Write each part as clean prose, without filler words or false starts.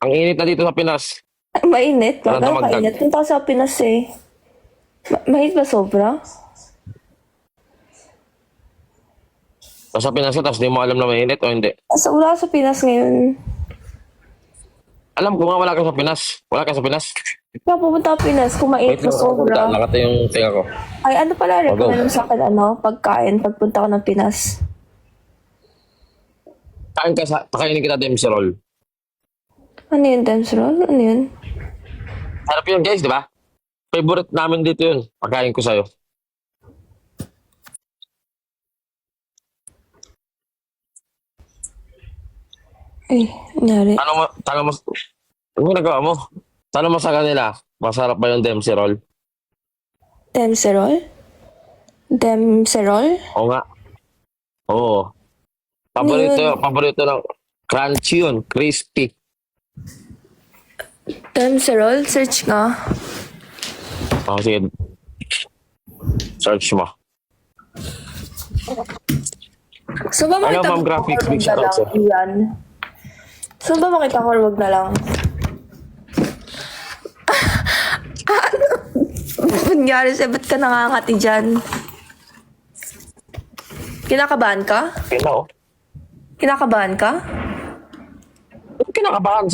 Ang init na dito sa Pinas. Ay, mainit. Ano Gano'n tumagdag? kainit. Punta ako sa Pinas eh. Mahit ba sobra? Nasa Pinas ka, tapos di mo alam na mainit o hindi. Wala ako sa Pinas ngayon. Alam ko nga wala ka sa Pinas. Wala ka sa Pinas. Kaya pupunta ako Pinas kung mainit Wait ba lang, sobra. nakata yung tinga ko. Ay, ano pala O, go. recommend mo sa akin, pagkain pagpunta ko ng Pinas? Pakainin kita Dempsey roll. Ano yun, Dems roll? Ano yun? Harap yun guys, di ba? Favorite namin dito yun. Pagkain ko sa'yo. Ay, nangyari. Tanong mo, ano nagawa mo? Tanong mo sa kanila, masarap ba yung Dempsey roll? Demserol? Demserol? Oo nga. Oo. Paborito ng crunchy yun, crispy. Demserol? Search nga. Oh, sige. Search mo. So ba makita Ma'am ko Graphics, or big wag na shoutout, lang? sir. Yan. So ba makita ko or wag na lang? Ano? Nangyari sa'yo, ba't ka nangangati dyan? Kinakabahan ka? Kaya oh. Kinakabahan ka? Ba't kinakabahan?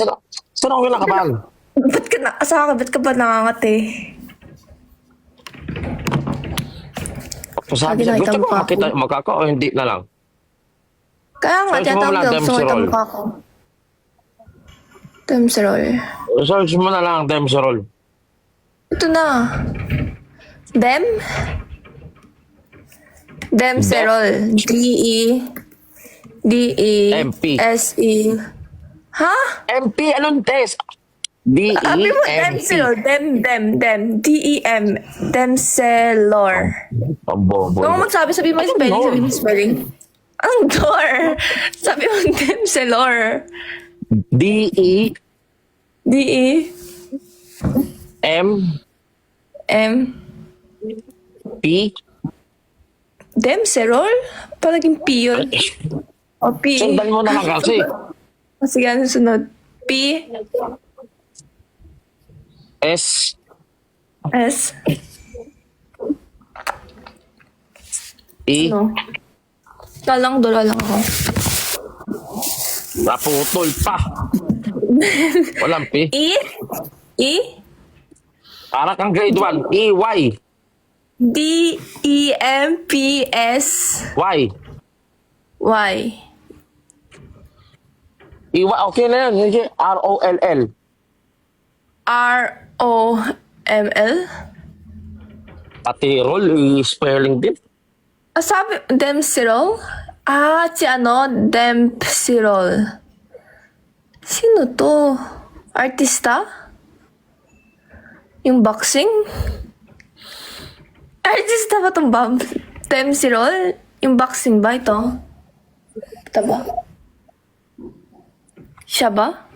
Saan ako kinakabahan? Ba't ka sa akin, ba't ka ba nangangati? Sabi Lagi siya, nakita gusto mo mukha ko. makita magkaka o hindi na lang? Kaya nga, Search mo tinatawag muna, ko, gusto mo Demserol. itong mukha ko. Demserol. Search mo na lang, Dempsey roll. Ito na. Dem? Demserol. MP. D-E-S-E. Ha? MP, anong test? Sabi mo, D-E-M-P. Demselor. Dem. D-E-M. Demselor. Ang bobo. Kung magsabi, sabi mo yung spelling, Lord? sabi mo yung spelling. Ang door. Sabi mo, Demselor. D-E-M. D-E-M. P. Demserol? Palaging P yun. O, P. Sundan mo na lang kasi. O, sige, ano sunod? P. S. S. E. No. Dala lang ako. Naputol pa. Walang P. E. E. Para kang grade 1. E-Y. D-E-M-P-S. Y. Y. E-Y. Okay na yan. Hindi. R-O-L-L. R-O-M-L. Pati roll, spelling din. Sabi, Demsirol? Si Dempsirol. Sino to? Artista? Yung boxing? Artista ba itong Dempsirol? Yung boxing ba ito? Ito ba? Siya ba?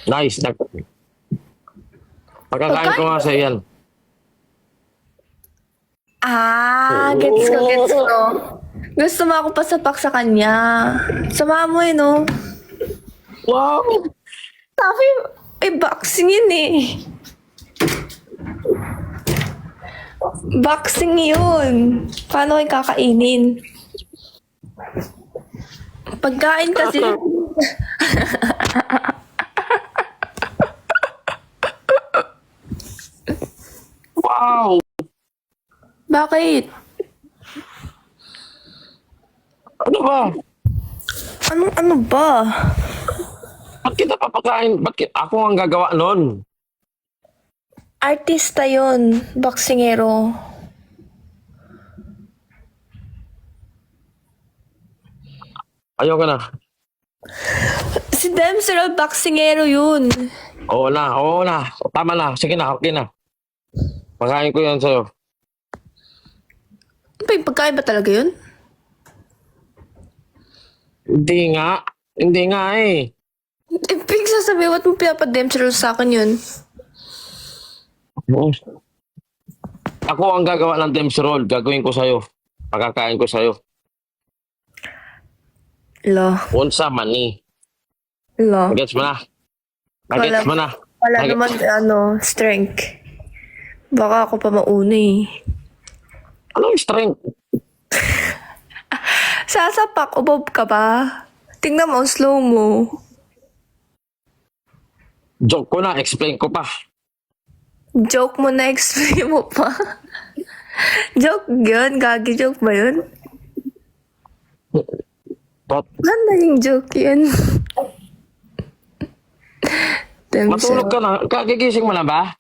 Nice. Pagkakain ko nga sa yan. Gets ko. Gusto mo ako pasapak sa kanya. Sama mo no? Wow! Sabi, boxing yun eh. Boxing yun. Paano kayo kakainin? Pagkain kasi. Wow! Bakit? Ano ba? Ano ba? Ba't kita papakain? Ako ang gagawa nun? Artista yun. Boxingero. Ayoko na. Si Demsirol, boxingero yun. Oo na. Tama na. Sige na, okay na. Pakain ko yan sa'yo. Ano ba yung pagkain ba talaga yun? Hindi nga eh. Big sasabihin, ba't mo pinapademsirol sa akin yun? Oo. Ako ang gagawa ng Dempsey roll. Gagawin ko sa'yo. Pagkakain ko sa'yo. Lo. Unsa mani. Wala. Gets mo na? Gets mo na? Wala Nag- naman, strength. Baka ako pa mauna eh. Anong strength? Sasapak, ubob ka ba? Tingnan mo, slow mo. Joke ko na, explain ko pa. Joke mo na, explain mo pa. Joke yun? Gagi joke ba yun? Tot, Ano yung joke yun? matulog ka na. Kagigising mo na ba?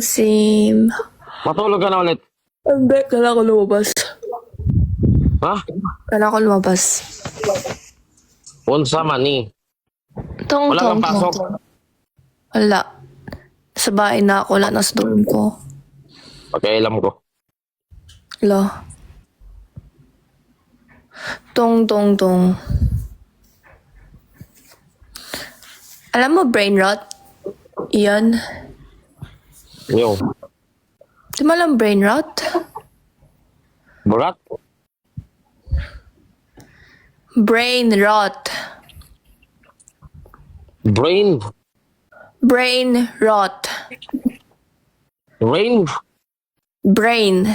Same. Matulog ka na ulit. Hindi, kailangan ko lumabas. Ha? Kailangan ko lumabas. Unsa man ni? Tong, Wala kang pasok? Wala. Sa bahay na ako, wala na sa dorm ko. Pakialam ko. Wala. Tong. Alam mo, brain rot? Iyan. Yo. Di mo alam brain rot? Burat? Brain rot. Brain? Brain rot. Rain? Brain.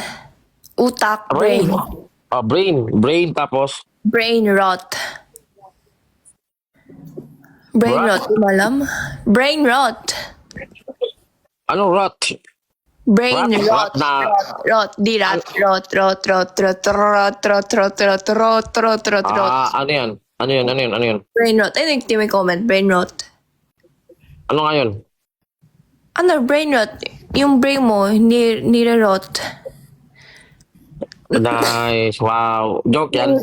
Utak, brain. Brain. Brain tapos? Brain rot. Brain What? rot, di mo alam? Brain rot. Ano rot? Brain Rot, rot. rot na- Rot. Di rat. Rot. Ano yan? Ano yan? Brain rot. Ay, nagti may comment. Brain rot. Ano nga yun? Ano, brain rot? Yung brain mo, nire-rot. Nice. Wow. Joke yan.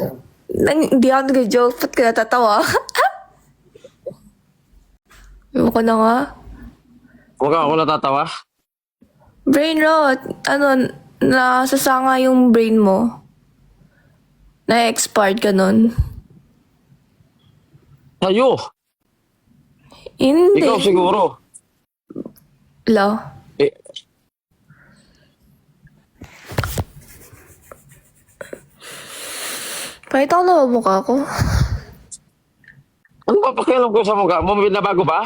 Hindi ako nag-joke. Ba't ka natatawa? Ewan ko na nga. Huwag ako natatawa. Brain rot. Ano, nasasanga yung brain mo. Na-expired ka nun. Tayo. Hindi. Ikaw siguro. La. Eh, Pakita ko na ba mukha ko? ano ba pakialam ko sa mukha mo? Binabago ba?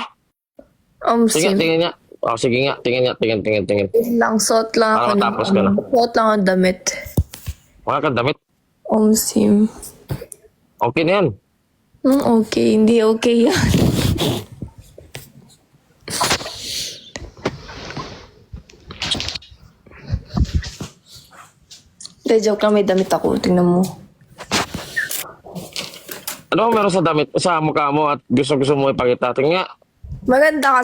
Sige, Sim. tingin nga. Sige nga. Tingin. Lang, suot lang ako. Para matapos ka na. Suot lang ang damit. Wala kang damit. Sim. Okay na yan. Okay, hindi okay yan. Hindi, joke lang, may damit ako. Tingnan mo. Ano meron sa damit sa mukha mo at gusto mo ipakita? Tingin nga. Maganda ka